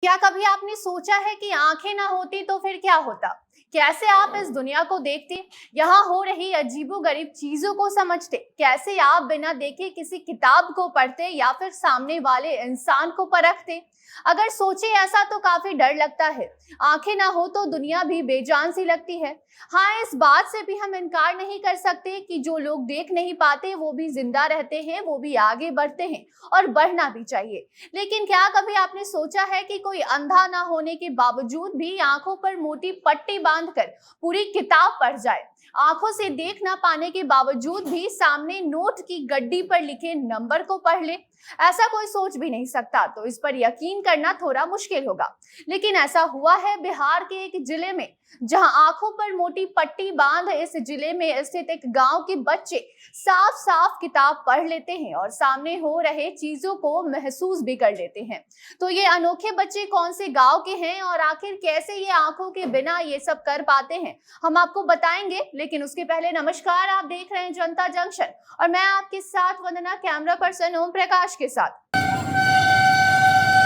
क्या कभी आपने सोचा है कि आंखें ना होती तो फिर क्या होता? कैसे आप इस दुनिया को देखते, यहाँ हो रही अजीबोगरीब चीजों को समझते, कैसे आप बिना देखे किसी किताब को पढ़ते या फिर सामने वाले इंसान को परखते? अगर सोचे ऐसा तो काफी डर लगता है। आंखें ना हो तो दुनिया भी बेजान सी लगती है। हाँ, इस बात से भी हम इनकार नहीं कर सकते कि जो लोग देख नहीं पाते वो भी जिंदा रहते हैं, वो भी आगे बढ़ते हैं और बढ़ना भी चाहिए। लेकिन क्या कभी आपने सोचा है कि कोई अंधा ना होने के बावजूद भी आंखों पर मोटी पट्टी बांधकर पूरी किताब पढ़ जाए? आंखों से देख ना पाने के बावजूद भी सामने नोट की गड्डी पर लिखे नंबर को पढ़ ले? ऐसा कोई सोच भी नहीं सकता, तो इस पर यकीन करना थोड़ा मुश्किल होगा। लेकिन ऐसा हुआ है बिहार के एक जिले में, जहां आंखों पर मोटी पट्टी बांध इस जिले में स्थित एक गांव के बच्चे साफ साफ किताब पढ़ लेते हैं और सामने हो रहे चीजों को महसूस भी कर लेते हैं। तो ये अनोखे बच्चे कौन से गांव के हैं और आखिर कैसे ये आंखों के बिना ये सब कर पाते हैं, हम आपको बताएंगे। लेकिन उसके पहले नमस्कार, आप देख रहे हैं जनता जंक्शन और मैं आपके साथ वंदना, कैमरा पर्सन ओम प्रकाश के साथ।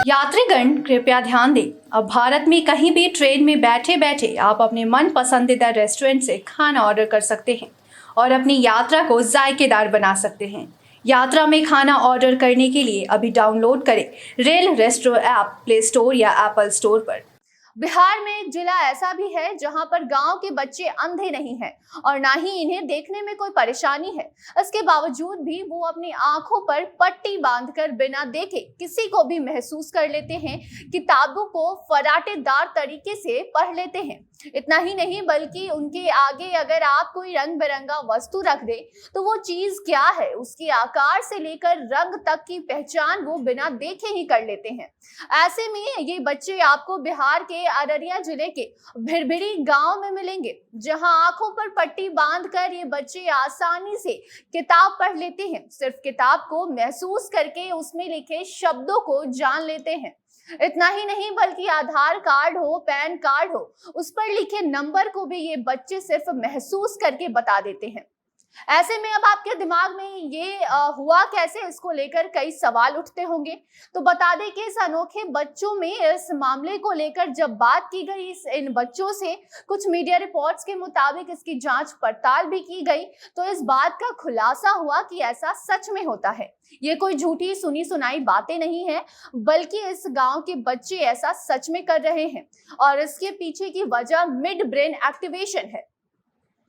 यात्रीगण कृपया ध्यान दें, अब भारत में कहीं भी ट्रेन में बैठे बैठे आप अपने मन पसंदीदा रेस्टोरेंट से खाना ऑर्डर कर सकते हैं और अपनी यात्रा को जायकेदार बना सकते हैं। यात्रा में खाना ऑर्डर करने के लिए अभी डाउनलोड करें rail resto app play store या एप्पल स्टोर पर। बिहार में एक जिला ऐसा भी है जहां पर गांव के बच्चे अंधे नहीं हैं और ना ही इन्हें देखने में कोई परेशानी है। इसके बावजूद भी वो अपनी आंखों पर पट्टी बांधकर बिना देखे किसी को भी महसूस कर लेते हैं, किताबों को फराटेदार तरीके से पढ़ लेते हैं। इतना ही नहीं बल्कि उनके आगे अगर आप कोई रंग बिरंगा वस्तु रख दे तो वो चीज क्या है, उसके आकार से लेकर रंग तक की पहचान वो बिना देखे ही कर लेते हैं। ऐसे में ये बच्चे आपको बिहार के अररिया जिले के भिरभिरी गांव में मिलेंगे, जहां आंखों पर पट्टी बांधकर ये बच्चे आसानी से किताब पढ़ लेते हैं। सिर्फ किताब को महसूस करके उसमें लिखे शब्दों को जान लेते हैं। इतना ही नहीं बल्कि आधार कार्ड हो, पैन कार्ड हो, उस पर लिखे नंबर को भी ये बच्चे सिर्फ महसूस करके बता देते हैं। ऐसे में अब आपके दिमाग में ये हुआ कैसे, इसको लेकर कई सवाल उठते होंगे। तो बता दें कि इस अनोखे बच्चों में इस मामले को लेकर जब बात की गई इन बच्चों से, कुछ मीडिया रिपोर्ट्स के मुताबिक इसकी जांच पड़ताल भी की गई, तो इस बात का खुलासा हुआ कि ऐसा सच में होता है। ये कोई झूठी सुनी सुनाई बातें नहीं है, बल्कि इस गांव के बच्चे ऐसा सच में कर रहे हैं और इसके पीछे की वजह मिड ब्रेन एक्टिवेशन है।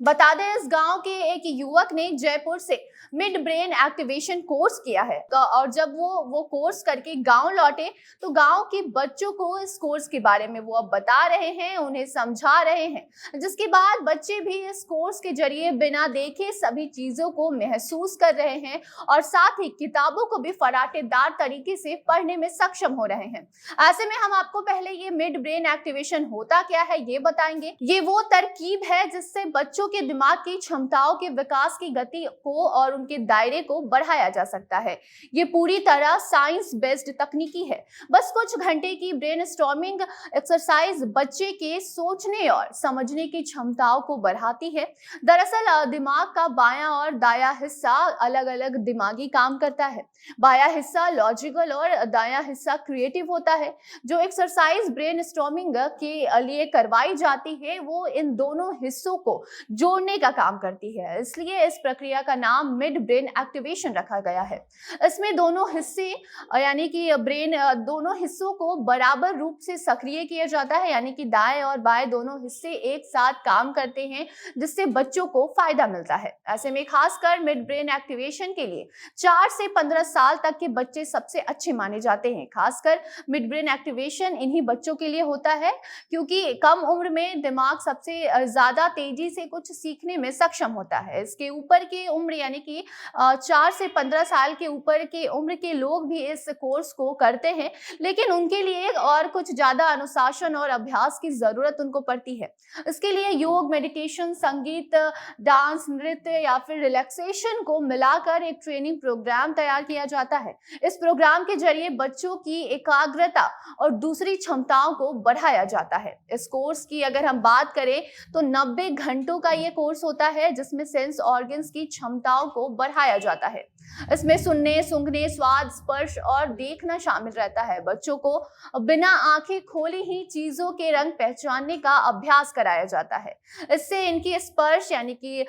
बता दें, इस गांव के एक युवक ने जयपुर से मिड ब्रेन एक्टिवेशन कोर्स किया है और जब वो कोर्स करके गांव लौटे तो गांव के बच्चों को इस कोर्स के बारे में वो अब बता रहे हैं, उन्हें समझा रहे हैं, जिसके बाद बच्चे भी इस कोर्स के जरिए बिना देखे सभी चीजों को महसूस कर रहे हैं और साथ ही किताबों को भी फराटेदार तरीके से पढ़ने में सक्षम हो रहे हैं। ऐसे में हम आपको पहले ये मिड ब्रेन एक्टिवेशन होता क्या है ये बताएंगे। ये वो तरकीब है जिससे बच्चों के दिमाग की क्षमताओं के विकास की गति को और उनके दायरे को बढ़ाया जा सकता है। ये पूरी तरह साइंस बेस्ड तकनीकी है। बस कुछ घंटे की ब्रेनस्टॉर्मिंग एक्सरसाइज बच्चे के सोचने और समझने की क्षमताओं को बढ़ाती है। दरअसल दिमाग का बायां और दायां हिस्सा अलग अलग दिमागी काम करता है। बायां हिस्सा लॉजिकल और दायां हिस्सा क्रिएटिव होता है। जो एक्सरसाइज ब्रेनस्टॉर्मिंग के लिए करवाई जाती है वो इन दोनों हिस्सों को जोड़ने का काम करती है, इसलिए इस प्रक्रिया का नाम मिड ब्रेन एक्टिवेशन रखा गया है। इसमें दोनों हिस्से यानी कि ब्रेन दोनों हिस्सों को बराबर रूप से सक्रिय किया जाता है, यानी कि दाएं और बाएं दोनों हिस्से एक साथ काम करते हैं, जिससे बच्चों को फायदा मिलता है। ऐसे में खासकर मिड ब्रेन एक्टिवेशन के लिए 4 से 15 साल तक के बच्चे सबसे अच्छे माने जाते हैं। खासकर मिड ब्रेन एक्टिवेशन इन्हीं बच्चों के लिए होता है क्योंकि कम उम्र में दिमाग सबसे ज्यादा तेजी से कुछ सीखने में सक्षम होता है। इसके ऊपर की उम्र यानी कि 4 से 15 साल के ऊपर की उम्र के लोग भी इस कोर्स को करते हैं, लेकिन उनके लिए और कुछ ज्यादा अनुशासन और अभ्यास की जरूरत उनको पड़ती है। इसके लिए योग, मेडिटेशन, संगीत, डांस, नृत्य या फिर रिलैक्सेशन को मिलाकर एक ट्रेनिंग प्रोग्राम तैयार किया जाता है। इस प्रोग्राम के जरिए बच्चों की एकाग्रता और दूसरी क्षमताओं को बढ़ाया जाता है। इस कोर्स की अगर हम बात करें तो 90 घंटों का ये कोर्स होता है जिसमें सेंस ऑर्गन्स की क्षमताओं को बढ़ाया जाता है। इसमें सुनने, सूंघने, स्वाद, स्पर्श और देखना शामिल रहता है। बच्चों को बिना आंखें खोले ही चीजों के रंग पहचानने का अभ्यास कराया जाता है। इससे इनकी स्पर्श यानी कि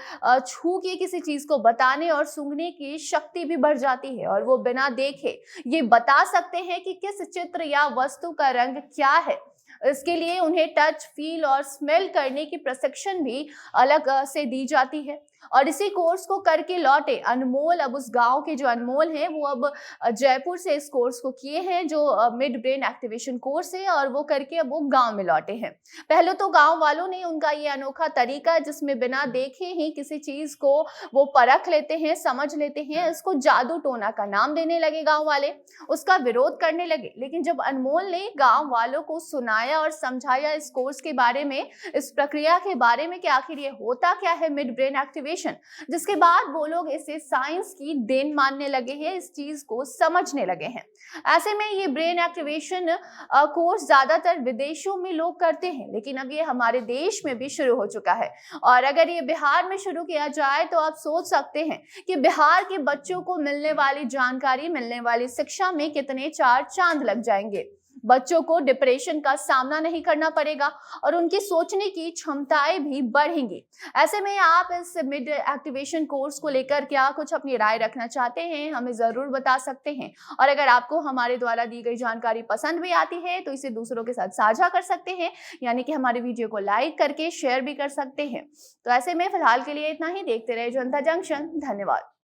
छू के किसी चीज को बताने और सूंघने की शक्ति भी बढ़ जाती है, और वो बिना देखे ये बता सकते हैं कि किस चित्र या वस्तु का रंग क्या है। इसके लिए उन्हें टच, फील और स्मेल करने की प्रशिक्षण भी अलग से दी जाती है। और इसी कोर्स को करके लौटे अनमोल, अब उस गांव के जो अनमोल हैं वो अब जयपुर से इस कोर्स को किए हैं, जो मिड ब्रेन एक्टिवेशन कोर्स है, और वो करके अब वो गांव में लौटे हैं। पहले तो गांव वालों ने उनका ये अनोखा तरीका जिसमें बिना देखे ही किसी चीज को वो परख लेते हैं, समझ लेते हैं, इसको जादू टोना का नाम देने लगे गांव वाले, उसका विरोध करने लगे। लेकिन जब अनमोल ने गांव वालों को सुनाया और समझाया इस कोर्स के बारे में, इस प्रक्रिया के बारे में कि आखिर ये होता क्या है मिड ब्रेन एक्टिवेशन, जिसके बाद वो लोग इसे साइंस की देन मानने लगे हैं, इस चीज को समझने लगे हैं। ऐसे में ये ब्रेन एक्टिवेशन कोर्स ज्यादातर विदेशों में लोग करते हैं, लेकिन अब ये हमारे देश में भी शुरू हो चुका है। और अगर ये बिहार में शुरू किया जाए तो आप सोच सकते हैं कि बिहार के बच्चों को मिलने वाली जानकारी, मिलने वाली शिक्षा में कितने चार चांद लग जाएंगे। बच्चों को डिप्रेशन का सामना नहीं करना पड़ेगा और उनकी सोचने की क्षमताएं भी बढ़ेंगी। ऐसे में आप इस मिड एक्टिवेशन कोर्स को लेकर क्या कुछ अपनी राय रखना चाहते हैं, हमें जरूर बता सकते हैं। और अगर आपको हमारे द्वारा दी गई जानकारी पसंद भी आती है तो इसे दूसरों के साथ साझा कर सकते हैं, यानी कि हमारे वीडियो को लाइक करके शेयर भी कर सकते हैं। तो ऐसे में फिलहाल के लिए इतना ही। देखते रहे जनता जंक्शन। धन्यवाद।